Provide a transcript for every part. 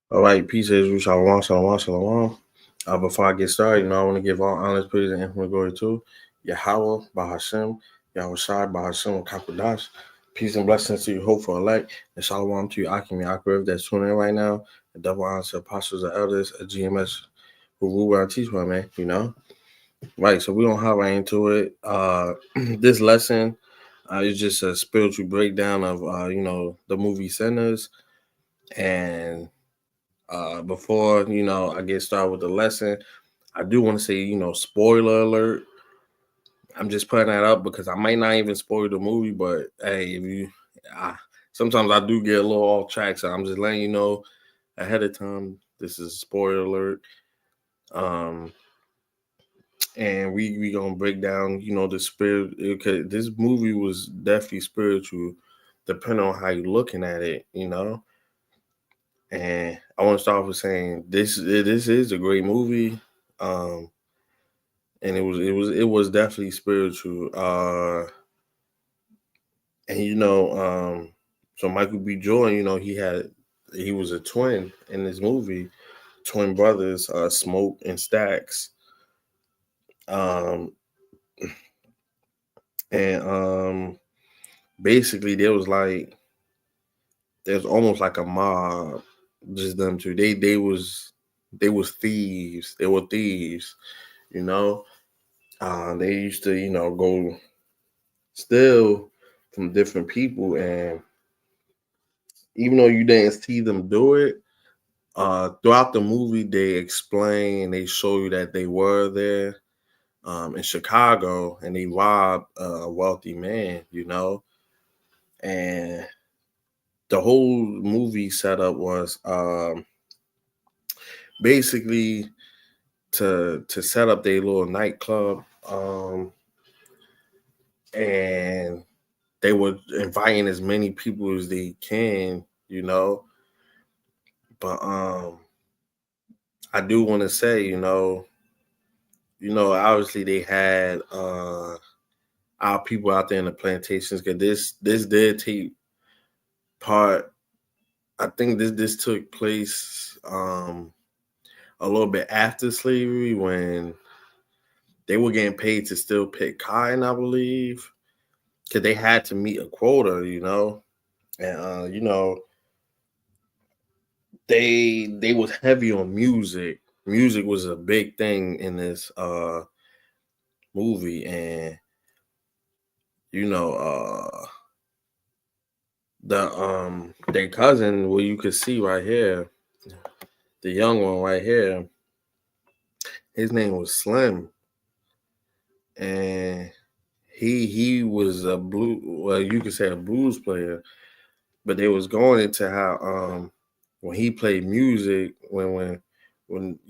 All right, peace Israel, shalom, shalom, shalom. Before I get started, I want to give all honest praise and infinite glory to Yahweh, Bahashem, Yahweh Shai, Bahashem, Kakodash. Peace and blessings to you, hopeful elect, and shalom to you, Akim Yaakov, that's tuning in right now. The double honor to apostles and elders at GMS who rule around teach one, man. Right, so we don't hop right into it. This lesson is just a spiritual breakdown of, the movie Sinners. And before I get started with the lesson, I do want to say, spoiler alert. I'm just putting that up because I might not even spoil the movie, but hey, sometimes I do get a little off track, so I'm just letting you know ahead of time. This is spoiler alert. Um, and we gonna break down, the spirit. Okay, this movie was definitely spiritual, depending on how you're looking at it. And I want to start off with saying this is a great movie. And it was definitely spiritual. And so Michael B. Jordan, he was a twin in this movie, twin brothers, Smoke and Stacks. Um, and basically there was almost like a mob, just them two. They was thieves. They were thieves, you know. They used to, go steal from different people, and even though you didn't see them do it, throughout the movie they explain, they show you that they were there in Chicago, and they robbed a wealthy man. And the whole movie setup was basically to set up their little nightclub, and they were inviting as many people as they can. But I do want to say, obviously they had our people out there in the plantations, because this did take part. I think this took place a little bit after slavery, when they were getting paid to still pick cotton, I believe, because they had to meet a quota. And they was heavy on music. Music was a big thing in this movie. And you know their cousin, well, you could see right here, the young one right here, his name was Slim. And he was a you could say a blues player. But they was going into how when he played music, when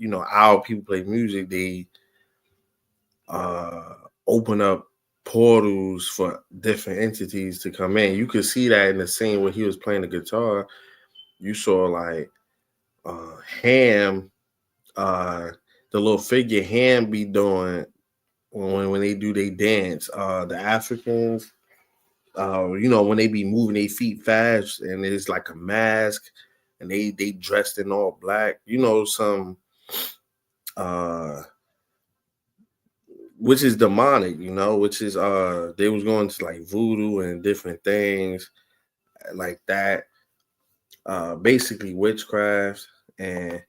our people play music, they uh open up portals for different entities to come in. You could see that in the scene where he was playing the guitar. You saw like Ham, uh the little figure Ham be doing when they do they dance. The Africans, when they be moving their feet fast, and it's like a mask, and they dressed in all black. Some uh which is demonic, which is they was going to like voodoo and different things like that. Basically witchcraft. And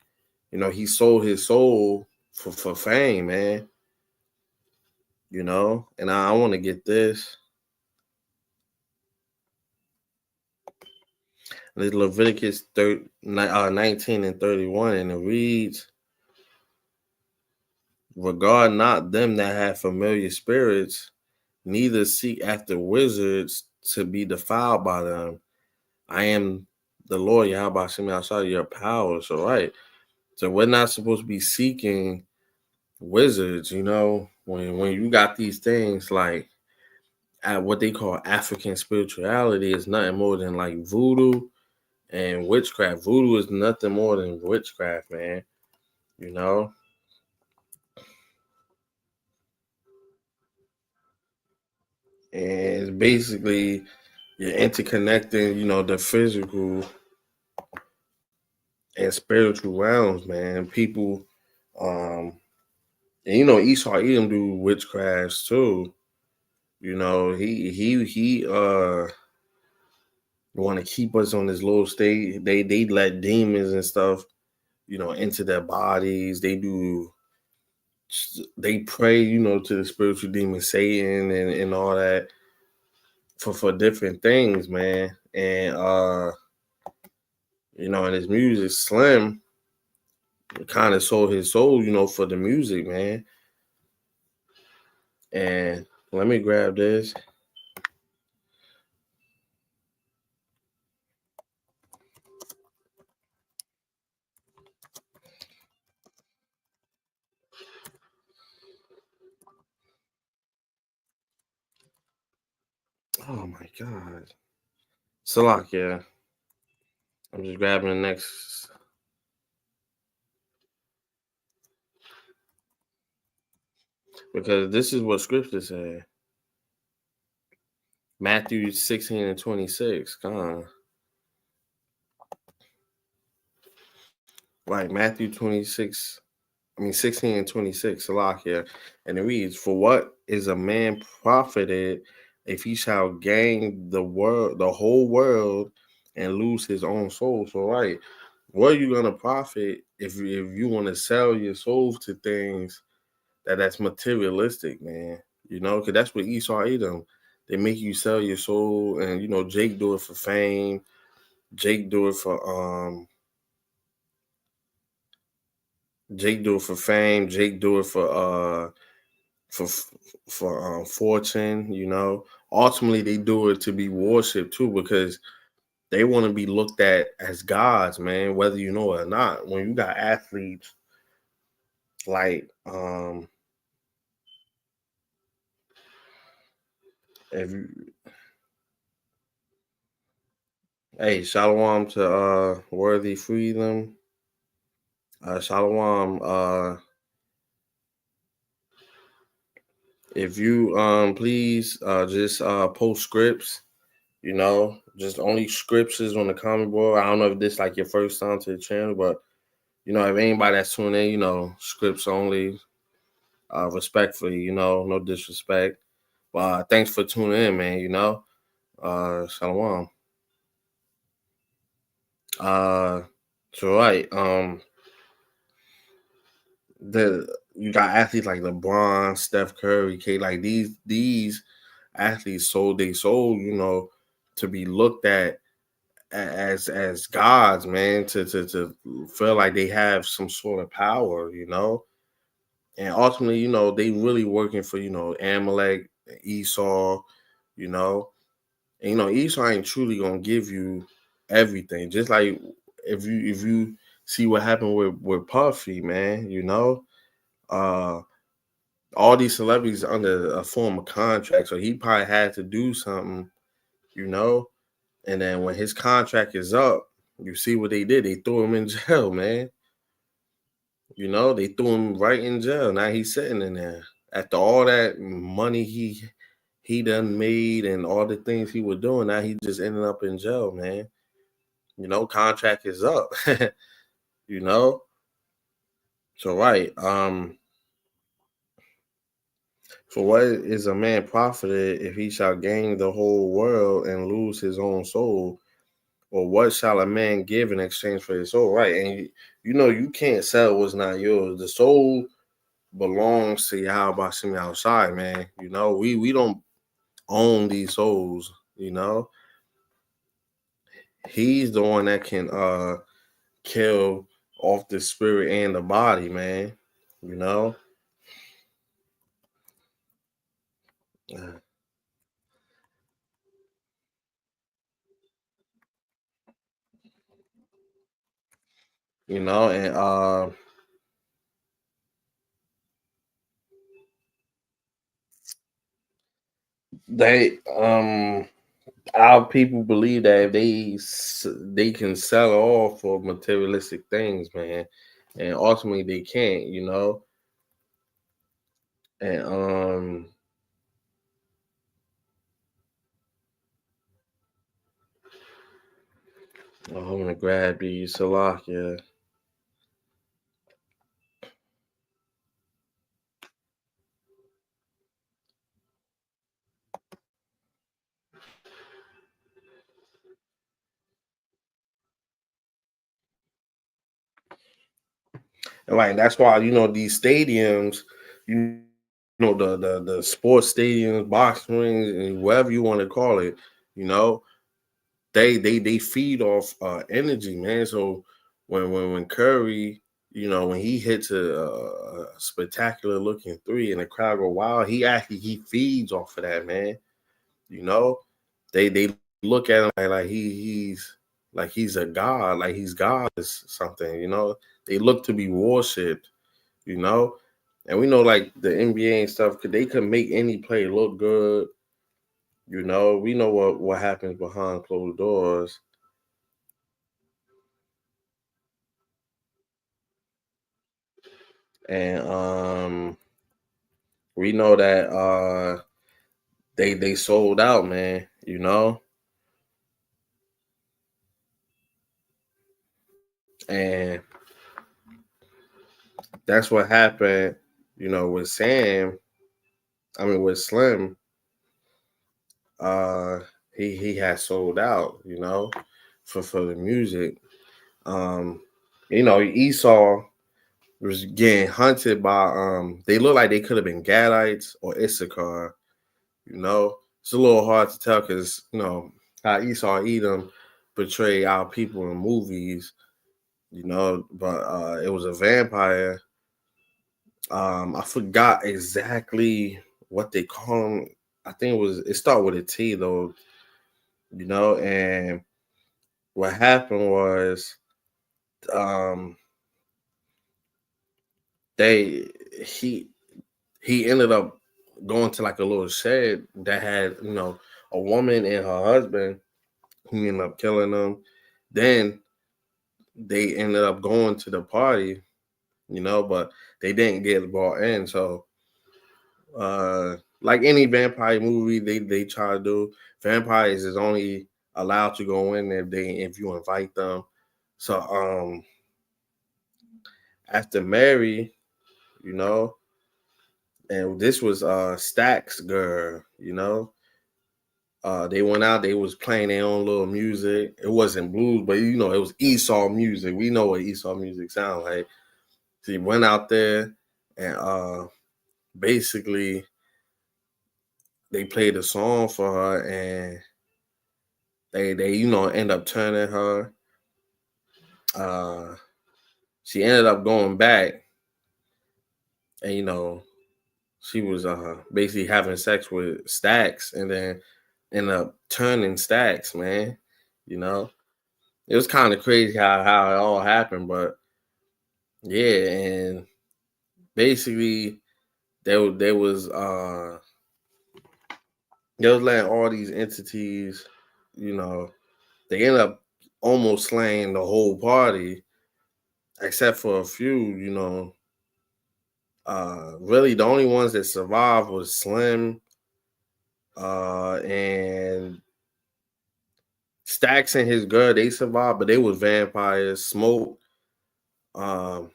he sold his soul for fame, man. And I want to get this. This Leviticus 19 and 31, and it reads, "Regard not them that have familiar spirits, neither seek after wizards to be defiled by them. I am the Lord Yahweh Shem outside of your power." So right. So we're not supposed to be seeking wizards, when you got these things like at what they call African spirituality is nothing more than like voodoo and witchcraft. Voodoo is nothing more than witchcraft, man. You know? And it's basically you're interconnecting, the physical and spiritual realms, man. People, um, and Esau Edom do witchcrafts too. He want to keep us on this low state. They let demons and stuff, into their bodies. They pray, to the spiritual demon Satan and all that for different things, man. And and his music Slim kind of sold his soul, for the music, man. And let me grab this. Oh my God. Salak, yeah. I'm just grabbing the next, because this is what scripture said. Matthew 16 and 26. Come on. Right, Matthew 16 and 26, Salak here. And it reads, "For what is a man profited if he shall gain the whole world, and lose his own soul?" So, right, what are you gonna profit if you want to sell your soul to things that's materialistic, man? Because that's what Esau Edom. They make you sell your soul, and Jake do it for fame. Jake do it for Jake do it for fame. Jake do it for fortune. Ultimately they do it to be worshipped too, because they want to be looked at as gods, man, whether you know it or not. When you got athletes like if you hey, shalom to Worthy Freedom, shalom, if you please just post scripts, just only scriptures on the comment board. I don't know if this like your first time to the channel, but if anybody that's tuning in, scripts only, respectfully, no disrespect. But thanks for tuning in, man. Shalom. Uh, so right, the you got athletes like LeBron, Steph Curry, K, like these athletes sold their soul, to be looked at as gods, man, to feel like they have some sort of power, and ultimately, they really working for Amalek, Esau, you know, and Esau ain't truly gonna give you everything. Just like if you see what happened with Puffy, man, uh, all these celebrities under a form of contract, so he probably had to do something, you know, and then when his contract is up, you see what they did. They threw him in jail, man. They threw him right in jail. Now he's sitting in there. After all that money he done made and all the things he was doing, now he just ended up in jail, man. Contract is up. you know. So right. For what is a man profited if he shall gain the whole world and lose his own soul? Or what shall a man give in exchange for his soul? Right. And you can't sell what's not yours. The soul belongs to Yahweh Shem outside, man. We don't own these souls, He's the one that can kill off the spirit and the body, man. You know? Uh, and they our people believe that if they can sell all for materialistic things, man, and ultimately they can't, and I'm gonna grab these Salakia. And like that's why these stadiums, the sports stadiums, boxing rings, and whatever you want to call it, you know, they feed off energy, man. So when Curry, when he hits a spectacular looking three and the crowd go wild, he feeds off of that, man. You know, they look at him like he's a god, like he's God or something. They look to be worshipped. You know, and we know like the NBA and stuff, they could make any play look good. We know what happens behind closed doors. And we know that they sold out, man. And that's what happened, with Sam. I mean with Slim, uh he had sold out, for the music. Um, Esau was getting hunted by they look like they could have been Gadites or Issachar. It's a little hard to tell because how Esau Edom portray our people in movies, but it was a vampire. I forgot exactly what they call him. I think it started with a T though, and what happened was um they he he ended up going to like a little shed that had, a woman and her husband. He ended up killing them. Then they ended up going to the party, but they didn't get brought in. So, like any vampire movie, they try to do, vampires is only allowed to go in if you invite them. So, after Mary, you know, and this was Stack's girl, they went out, they was playing their own little music. It wasn't blues, but it was Esau music. We know what Esau music sounds like. She went out there and basically they played a song for her and they end up turning her. Uh she ended up going back and she was basically having sex with Stacks and then ended up turning Stacks, man. You know, it was kind of crazy how it all happened, but yeah, and basically there was they was letting all these entities, you know, they ended up almost slaying the whole party, except for a few, really the only ones that survived was Slim, and Stacks and his girl, they survived, but they was vampires. Smoke, um,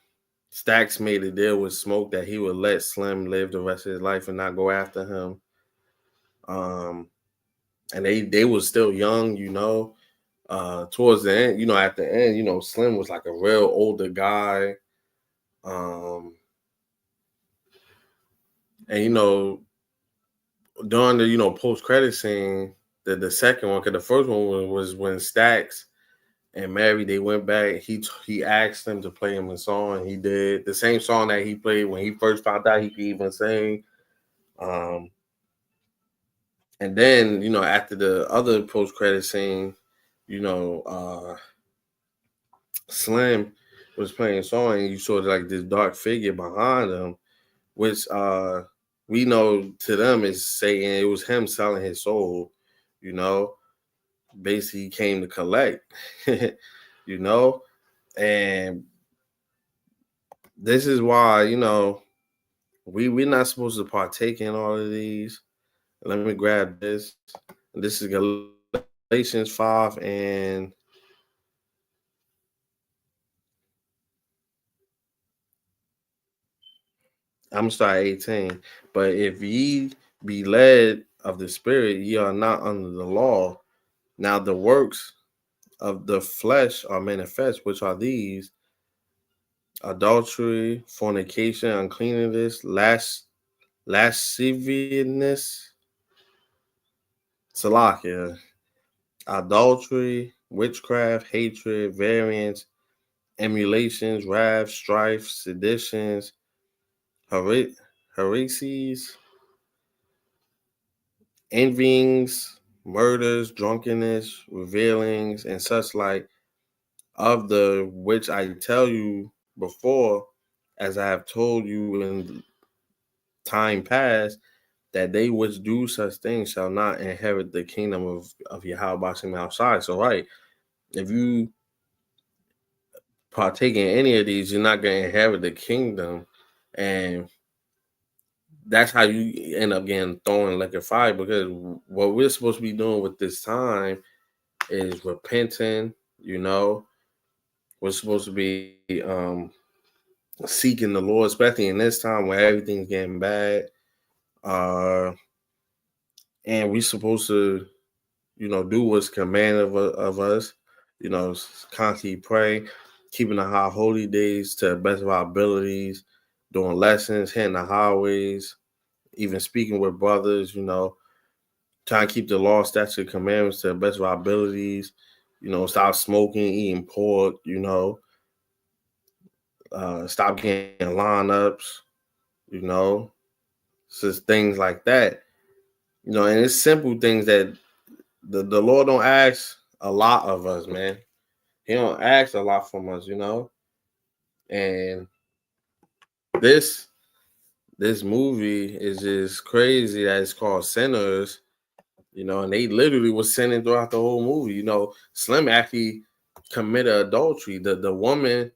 Stacks made a deal with Smoke that he would let Slim live the rest of his life and not go after him. Um, and they was still young, towards the end, at the end, Slim was like a real older guy. Um, and during the post credit scene, the second one, because the first one was when Stacks and Mary they went back. He asked him to play him a song. He did the same song that he played when he first found out he could even sing. Um, and then after the other post credit scene, you know, uh, Slim was playing a song, and you saw like this dark figure behind him, which we know to them is saying it was him selling his soul. You know, basically came to collect. you know, and this is why we're not supposed to partake in all of these. Let me grab this. This is Galatians 5 and I'm gonna start 18. But if ye be led of the Spirit, ye are not under the law. Now the works of the flesh are manifest, which are these: adultery, fornication, uncleanness, lasciviousness, salakia, adultery, witchcraft, hatred, variance, emulations, wrath, strife, seditions, heresies, envyings, murders, drunkenness, revealings, and such like, of the which I tell you before, as I have told you in time past, that they which do such things shall not inherit the kingdom of Yahweh outside. So, right, if you partake in any of these, you're not going to inherit the kingdom. And that's how you end up getting thrown like a fire, because what we're supposed to be doing with this time is repenting, you know. We're supposed to be seeking the Lord, especially in this time where everything's getting bad. Uh, and we're supposed to, do what's commanded of us, constantly pray, keeping the high holy days to the best of our abilities, doing lessons, hitting the highways, even speaking with brothers, trying to keep the law, statute, commandments to the best of our abilities, stop smoking, eating pork, stop getting lineups, just things like that, and it's simple things that the Lord don't ask a lot of us, man. He don't ask a lot from us, and this this movie is just crazy that it's called Sinners, and they literally was sinning throughout the whole movie. Slim actually committed adultery. The woman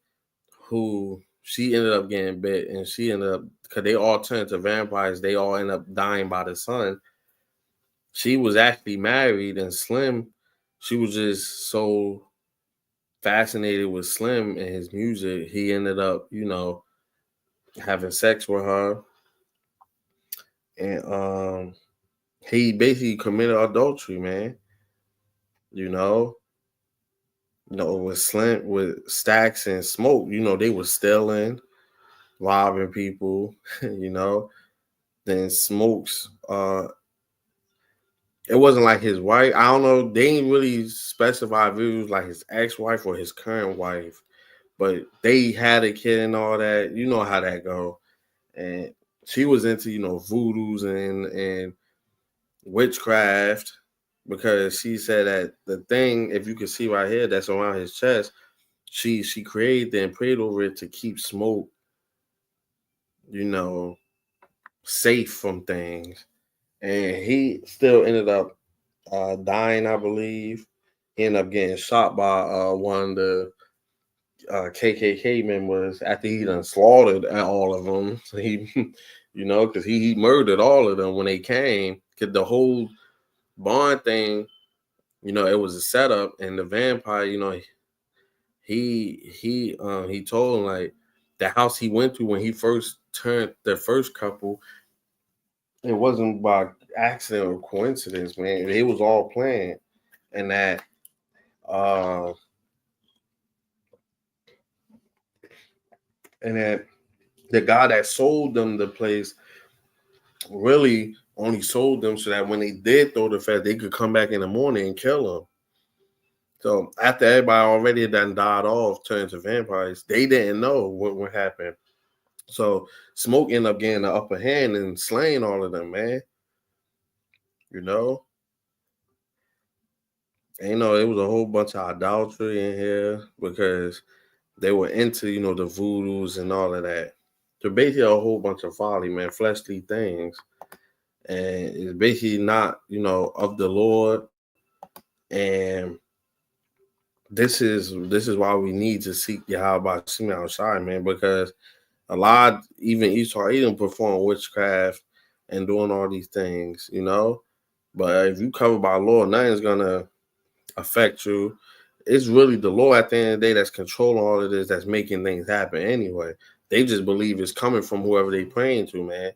who she ended up getting bit, and she ended up, because they all turned to vampires, they all end up dying by the sun. She was actually married, and Slim, she was just so fascinated with Slim and his music. He ended up, having sex with her, and he basically committed adultery, man. You know, with Slim, with Stacks and Smoke, they were stealing, robbing people, Then Smokes, it wasn't like his wife. I don't know. They didn't really specify if it was like his ex-wife or his current wife, but they had a kid and all that. You know how that go. And she was into, voodoos and witchcraft, because she said that the thing, if you can see right here, that's around his chest, she created and prayed over it to keep Smoke, you know, safe from things. And he still ended up dying, I believe. He ended up getting shot by one of the KKK members after he done slaughtered all of them. So he, because he murdered all of them when they came. Because the whole Bond thing, it was a setup, and the vampire, he told him, like, the house he went to when he first turned the first couple, it wasn't by accident or coincidence, man. It was all planned, and that uh and that the guy that sold them the place really only sold them so that when they did throw the fest, they could come back in the morning and kill them. So after everybody already done died off, turned to vampires, they didn't know what would happen. So Smoke ended up getting the upper hand and slaying all of them, man. You know, and it was a whole bunch of idolatry in here because they were into, the voodoos and all of that. So basically a whole bunch of folly, man, fleshly things. And it's basically not, of the Lord. And this is why we need to seek Yahweh Shema outside, man, because a lot, even Esau, he didn't perform witchcraft and doing all these things, But if you cover by law, nothing's gonna affect you. It's really the Lord at the end of the day that's controlling all of this, that's making things happen anyway. They just believe it's coming from whoever they praying to, man.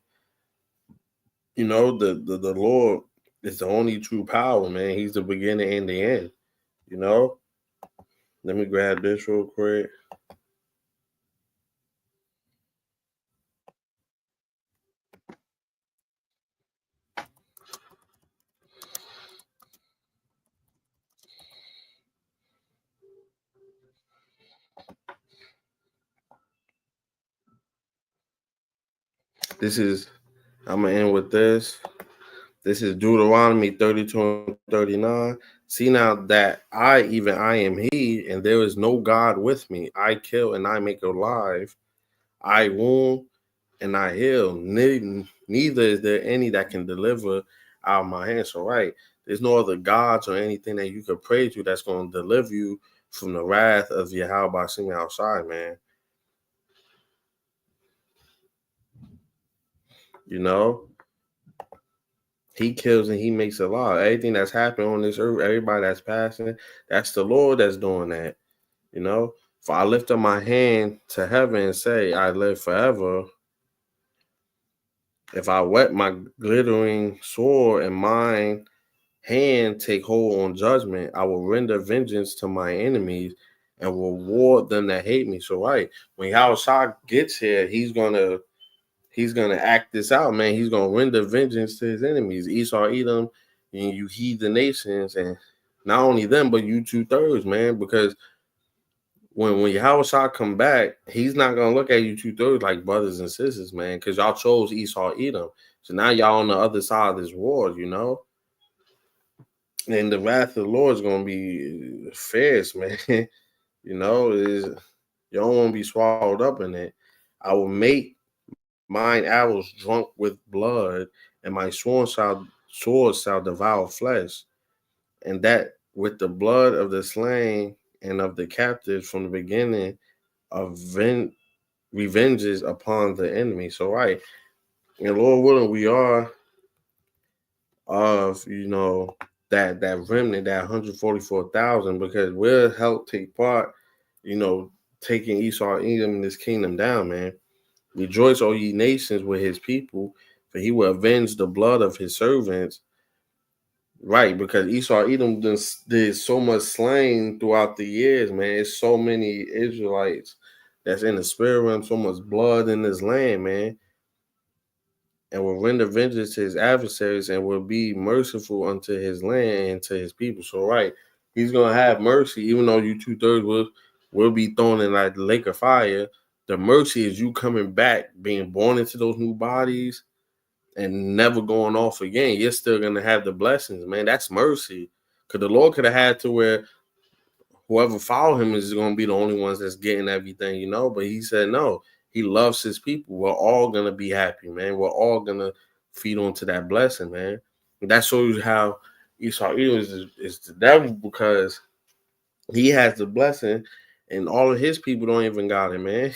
The Lord is the only true power, man. He's the beginning and the end, you know. Let me grab this real quick. This is, I'm going to end with this. This is Deuteronomy 32 and 39. See now that I am he, and there is no God with me. I kill and I make alive. I wound and I heal. Neither is there any that can deliver out of my hands. So, right, there's no other gods or anything that you could pray to that's going to deliver you from the wrath of Yahweh Shem outside, man. You know, he kills and he makes alive. Everything that's happened on this earth, everybody that's passing, that's the Lord that's doing that. You know, for I lift up my hand to heaven and say, I live forever. If I wet my glittering sword and mine hand take hold on judgment, I will render vengeance to my enemies and reward them that hate me. So right, when Yahushua gets here, he's gonna act this out, man. He's gonna render vengeance to his enemies, Esau, Edom, and you heed the nations, and not only them, but you 2/3, man, because when Yahushua come back, he's not gonna look at you 2/3 like brothers and sisters, man, because y'all chose Esau, Edom. So now y'all on the other side of this war, you know. And the wrath of the Lord is gonna be fierce, man. You know, is you don't want to be swallowed up in it. I will make mine arrows drunk with blood, and my swords shall devour flesh, and that with the blood of the slain and of the captives from the beginning of revenges upon the enemy. So right, and Lord willing, we are of that remnant, that 144,000, because we'll help take part, taking Esau Edom and this kingdom down, man. Rejoice, O ye nations, with his people, for he will avenge the blood of his servants. Right, because Esau Edom did so much slain throughout the years, man. It's so many Israelites that's in the spirit realm, so much blood in this land, man. And will render vengeance to his adversaries and will be merciful unto his land and to his people. So, right, he's going to have mercy, even though you 2/3 will be thrown in like the lake of fire. The mercy is you coming back, being born into those new bodies and never going off again. You're still going to have the blessings, man. That's mercy. Because the Lord could have had to where whoever follow him is going to be the only ones that's getting everything, But he said no. He loves his people. We're all going to be happy, man. We're all going to feed onto that blessing, man. And that shows you how Esau is the devil, because he has the blessing and all of his people don't even got it, man.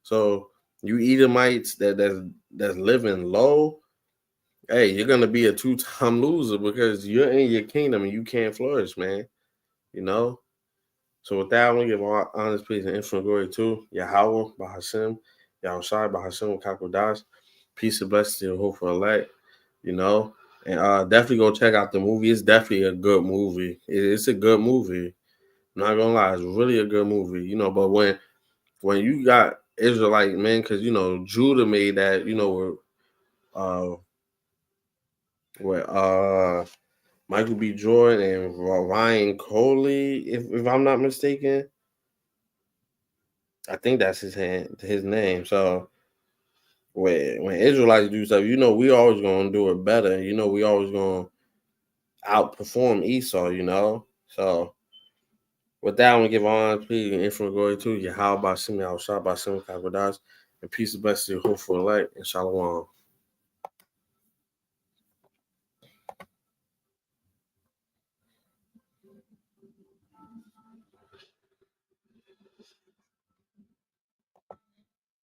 So you Edomites that's living low, hey, you're going to be a two-time loser because you're in your kingdom and you can't flourish, man. You know? So with that, I want to give all honest praise and infinite glory to Yahweh, Bahashem, Yahushai, Bahashem, Kakodash. Peace and blessings to your hopeful elect, And definitely go check out the movie. It's definitely a good movie. It's a good movie. I'm not gonna lie, it's really a good movie, But when you got Israelite, man, because Judah made that, uh, where Michael B. Jordan and Ryan Coley, if I'm not mistaken. I think that's his name. So when Israelites do stuff, we always gonna do it better. We always gonna outperform Esau. So with that, I'm gonna give honor, peace, and infinite glory to Yahweh by Shem, Yahushua by Shem, and peace and blessings to your hopeful light and shalom.